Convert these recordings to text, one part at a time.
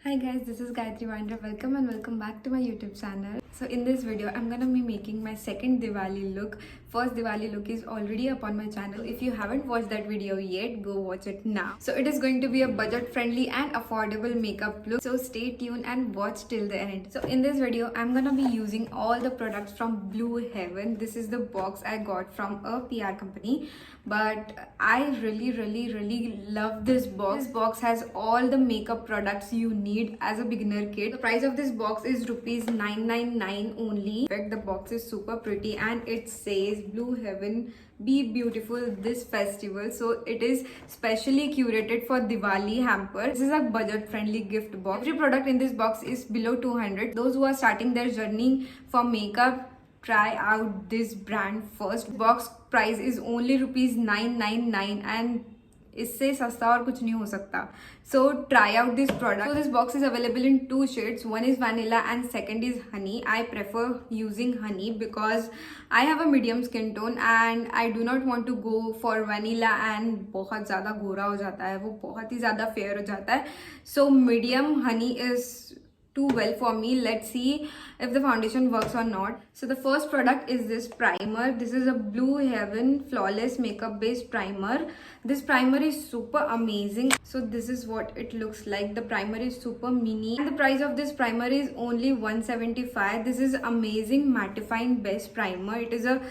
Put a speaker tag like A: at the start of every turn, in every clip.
A: Hi guys, this is Gayatri Vandra. Welcome and welcome back to my YouTube channel. So in this video, I'm gonna be making my second Diwali look. First Diwali look is already up on my channel. If you haven't watched that video yet, go watch it now. So it is going to be a budget friendly and affordable makeup look. So stay tuned and watch till the end. So in this video, I'm gonna be using all the products from Blue Heaven. This is the box I got from a PR company. But I really love this box. This box has all the makeup products you need as a beginner kit. The price of this box is rupees 999 only. In fact, the box is super pretty and it says Blue Heaven, be beautiful this festival. So it is specially curated for Diwali hamper. This is a budget friendly gift box. Every product in this box is below 200. Those who are starting their journey for makeup, try out this brand first. Box price is only rupees 999 and इससे सस्ता और कुछ नहीं हो सकता. So try out this product. So this box is available in two shades. One is vanilla and second is honey. I prefer using honey because I have a medium skin tone and I do not want to go for vanilla and बहुत ज़्यादा गोरा हो जाता है, वो बहुत ही ज़्यादा fair हो जाता है. So medium honey is too well for me. Let's see if the foundation works or not. So the first product is this primer. This is a Blue Heaven flawless makeup based primer. This primer is super amazing. So this is what it looks like. The primer is super mini and the price of this primer is only 175. This is amazing mattifying base primer. It is a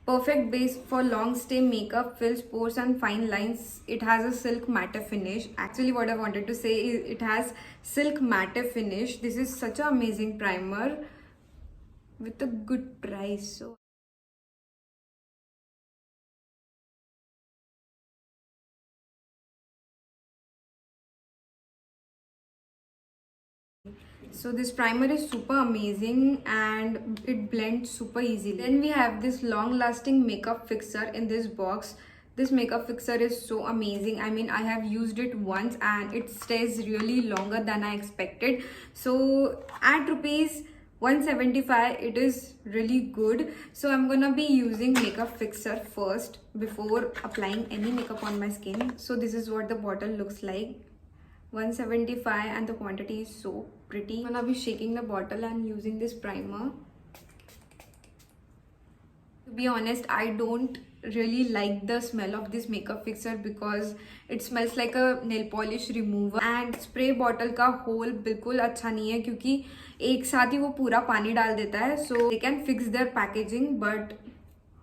A: perfect base for long stay makeup, fills pores and fine lines. It has a silk matte finish. Actually what I wanted to say is it has silk matte finish. This is such an amazing primer with a good price. So this primer is super amazing and it blends super easily. Then we have this long lasting makeup fixer in this box. This makeup fixer is so amazing. I mean, I have used it once and it stays really longer than I expected. So at rupees 175 it is really good. So I'm gonna be using makeup fixer first before applying any makeup on my skin. So this is what the bottle looks like. 175 and the quantity is so pretty. I'm gonna be shaking the bottle and using this primer. To be honest, I don't really like the smell of this makeup fixer because it smells like a nail polish remover and spray bottle का hole बिल्कुल अच्छा नहीं है क्योंकि एक साथ ही वो पूरा पानी डाल देता है. So they can fix their packaging but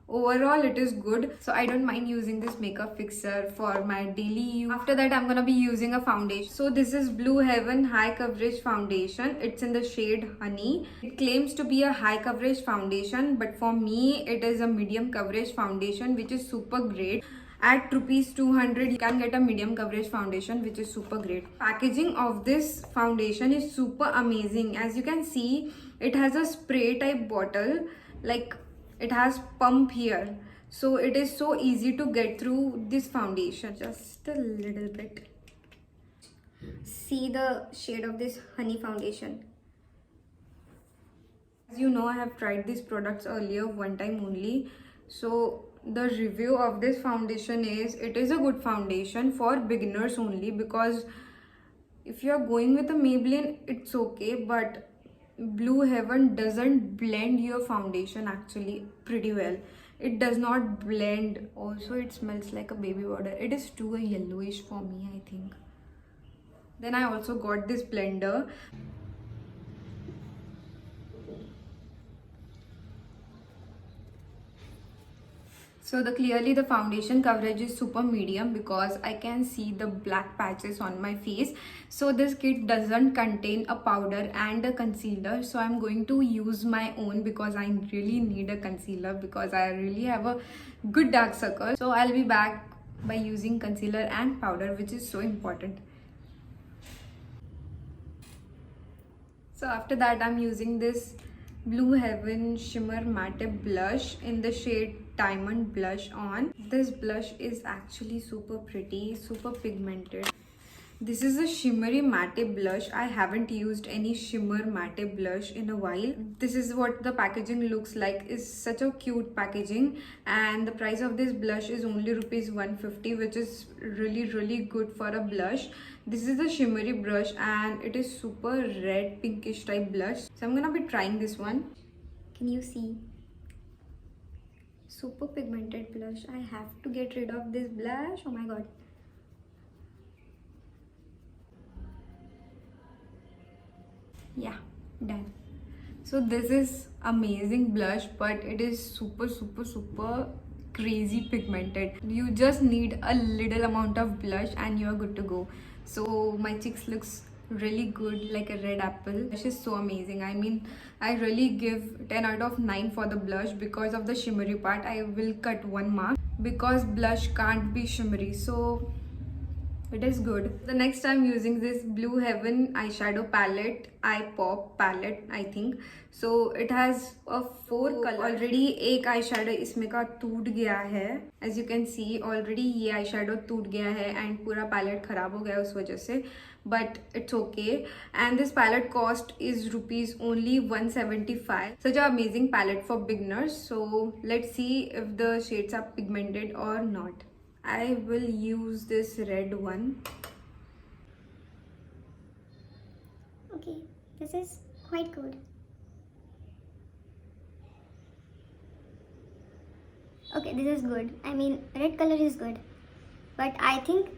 A: overall it is good. So I don't mind using this makeup fixer for my daily use. After that I'm gonna be using a foundation. So this is Blue Heaven high coverage foundation. It's in the shade honey. It claims to be a high coverage foundation but for me it is a medium coverage foundation which is super great. At rupees 200 you can get a medium coverage foundation which is super great. Packaging of this foundation is super amazing. As you can see, it has a spray type bottle, like it has pump here, so it is so easy to get through this foundation. Just a little bit. See the shade of this honey foundation. As you know, I have tried these products earlier one time only. So the review of this foundation is it is a good foundation for beginners only, because if you are going with a Maybelline it's okay, but Blue Heaven doesn't blend your foundation actually pretty well. It does not blend. Also it smells like a baby powder. It is too yellowish for me, I think. Then I also got this blender. So clearly the foundation coverage is super medium because I can see the black patches on my face. So this kit doesn't contain a powder and a concealer. So I'm going to use my own because I really need a concealer because I really have a good dark circle. So I'll be back by using concealer and powder, which is so important. So after that I'm using this Blue Heaven Shimmer Matte Blush in the shade Diamond Blush on. This blush is actually super pretty, super pigmented. This is a shimmery matte blush. I haven't used any shimmer matte blush in a while. This is what the packaging looks like. It's such a cute packaging, and the price of this blush is only rupees 150, which is really good for a blush. This is a shimmery brush and it is super red pinkish type blush. So I'm gonna be trying this one. Can you see? Super pigmented blush. I have to get rid of this blush. Oh my god. Yeah, done. So this is amazing blush, but it is super crazy pigmented. You just need a little amount of blush and you're good to go. So my cheeks looks really good, like a red apple. Blush is so amazing. I mean, I really give 10 out of 9 for the blush. Because of the shimmery part, I will cut 1 mark because blush can't be shimmery. So it is good. The next I'm using this Blue Heaven eyeshadow palette, eye pop palette, I think. So it has a 4 color. Already एक eyeshadow इसमें का टूट गया है. As you can see, already ये eyeshadow टूट गया है and पूरा palette खराब हो गया उस वजह से. But it's okay. And this palette cost is rupees only 175. Such an amazing palette for beginners. So let's see if the shades are pigmented or not. I will use this red one.
B: Okay, this is quite good. Okay, this is good. I mean, red color is good. But I think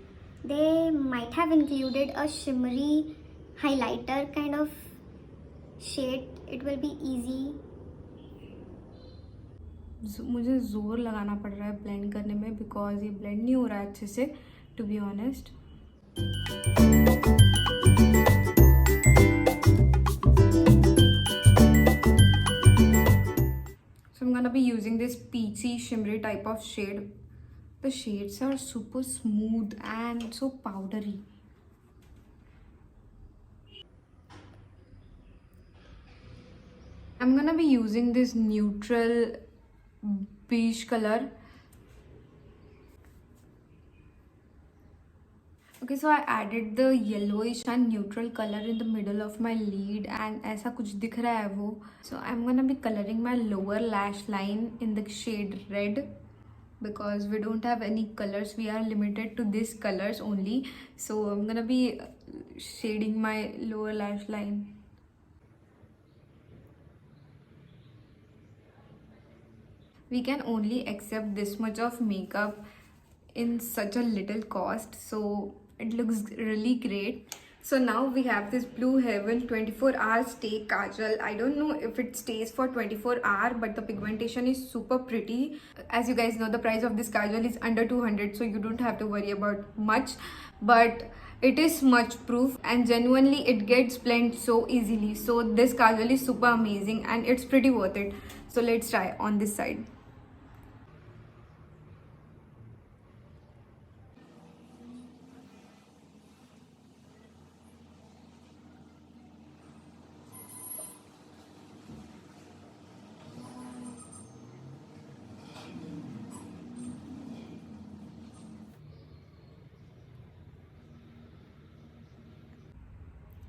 B: they might have included a shimmery highlighter kind of shade. It will be easy.
A: मुझे जोर लगाना पड़ रहा है blend करने में because ये blend नहीं हो रहा है अच्छे से, to be honest. So I'm gonna be using this peachy shimmery type of shade. The shades are super smooth and so powdery. I'm gonna be using this neutral beige color. Okay, so I added the yellowish and neutral color in the middle of my lid and ऐसा कुछ दिख रहा है वो. So I'm gonna be coloring my lower lash line in the shade red because we don't have any colors. We are limited to these colors only. So I'm gonna be shading my lower lash line. We can only accept this much of makeup in such a little cost, so it looks really great. So now we have this Blue Heaven 24-hour stay kajal. I don't know if it stays for 24 hours, but the pigmentation is super pretty. As you guys know, the price of this kajal is under 200, so you don't have to worry about much, but it is smudge proof and genuinely it gets blend so easily. So this kajal is super amazing and it's pretty worth it. So let's try on this side.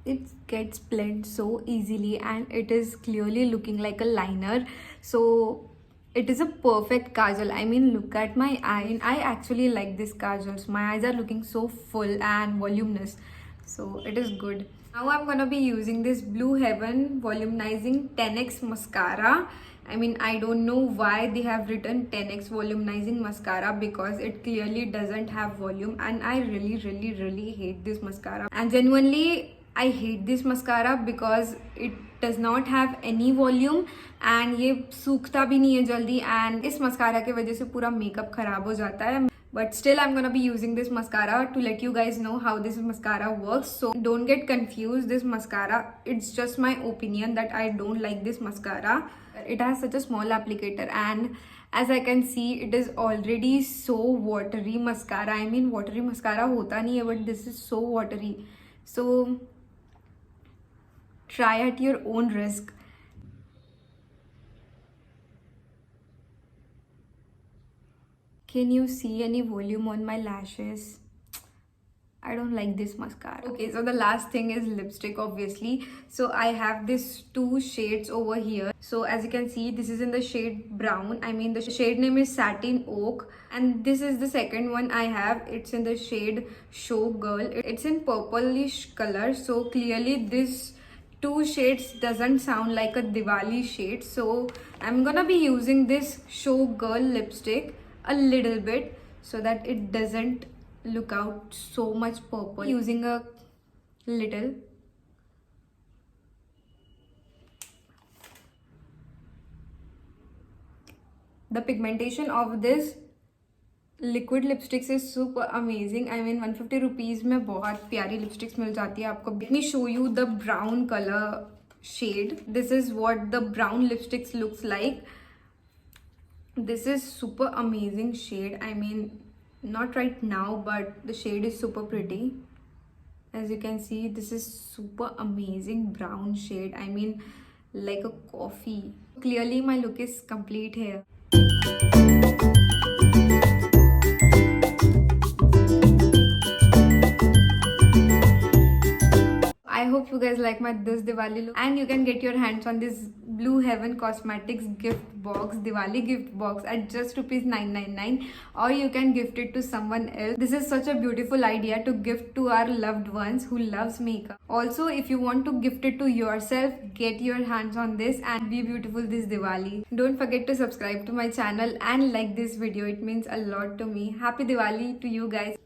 A: It gets blend so easily and it is clearly looking like a liner. So it is a perfect kajal. I mean, look at my eye. I actually like this kajals. My eyes are looking so full and voluminous. So it is good. Now I'm gonna be using this Blue Heaven Volumizing 10x mascara. I mean, I don't know why they have written 10x volumizing mascara because it clearly doesn't have volume, and I really hate this mascara. And genuinely, I hate this mascara because it does not have any volume and ये सूखता भी नहीं है जल्दी, and इस mascara के वजह से पूरा makeup खराब हो जाता है. But still I'm gonna be using this mascara to let you guys know how this mascara works. So don't get confused, this mascara, it's just my opinion that I don't like this mascara. It has such a small applicator and as I can see it is already so watery mascara. I mean, watery mascara होता नहीं है, but this is so watery. So try at your own risk. Can you see any volume on my lashes? I don't like this mascara. Okay, so the last thing is lipstick, obviously. So I have this two shades over here. So as you can see, this is in the shade brown. I mean, the shade name is Satin Oak. And this is the second one I have. It's in the shade Showgirl. It's in purplish color. So clearly this two shades doesn't sound like a Diwali shade. So I'm gonna be using this Showgirl lipstick a little bit so that it doesn't look out so much purple, using a little. The pigmentation of this liquid lipsticks is super amazing. I mean 150 rupees में बहुत प्यारी lipsticks मिल जाती है आपको. Let me show you the brown color shade. This is what the brown lipsticks looks like. This is super amazing shade. I mean, not right now, but the shade is super pretty. As you can see, this is super amazing brown shade. I mean, like a coffee. Clearly my look is complete here. I hope you guys like my this Diwali look, and you can get your hands on this Blue Heaven Cosmetics gift box, Diwali gift box at just ₹999, or you can gift it to someone else. This is such a beautiful idea to gift to our loved ones who loves makeup. Also, if you want to gift it to yourself, get your hands on this and be beautiful this Diwali. Don't forget to subscribe to my channel and like this video. It means a lot to me. Happy Diwali to you guys.